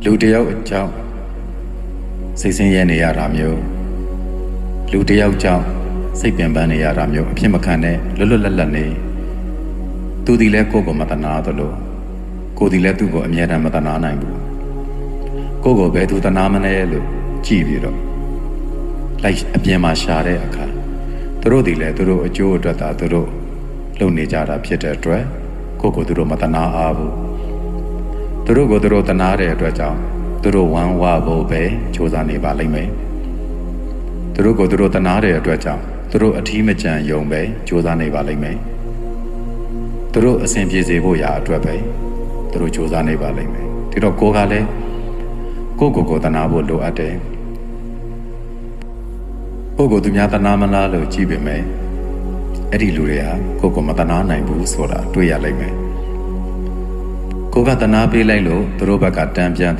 လူတယောက်အကြောင်းစိတ်ဆင်းရဲနေရတာမျိုးလူတယောက်ကြောင့်စိတ်ပင်ပန်းနေရတာမျိုးအဖြစ်မခံနဲ့လွတ်လွတ်လပ်လပ်နေသူဒီလဲကိုယ့်ကိုမတနာသလိုကိုဒီလဲသူ့ကိုအမြဲတမ်းမတနာနိုင်ဘူးကိုယ့်ကိုဘယ်သူတနာမလဲလို့ကြည့်ပြီးတော့လိုက်အပြင်မှာရှာတဲ့အခါသူတို့ဒီလဲသူတို့အကျိုးအတွက်သာသူတို့လုပ်နေကြတာဖြစ်တဲ့အတွက်ကိုယ့်ကိုသူတို့မတနာအားဘူးသူတို့ကိုသူတို့တနာတဲ့အတွက်ကြောင့်သူတို့ဝမ်းဝဖို့ပဲစူးစမ်းနေပါလိမ့်မယ်သူတို့ကိုသူတို့တနာတဲ့အတွက်ကြောင့်သူတို့အထီးမကျန်ယုံပဲစူးစမ်းနေပါလိမ့်မယ်သူတို့အစဉ်ပြေစေဖို့ရာအတွက်ပဲသူတို့စူးစမ်းနေပါလိမ့်မယ်ဒီတော့ကိုယ်ကလည်းကိုယ့်ကိုယ်တနာဖို့လိုအပ်တယ်ကိုယ့်ကိုသူများတနာမလားလို့ကြည့်ပေမဲ့အဲ့ဒီလူတွေဟာကိုယ့်ကိုမတနာနိုင်ဘူးဆိုတာတွေ့ရလိမ့်မယ်ကိုကတနာပေးလိုက်လို့သူတို့ဘက်ကတန်ပြန်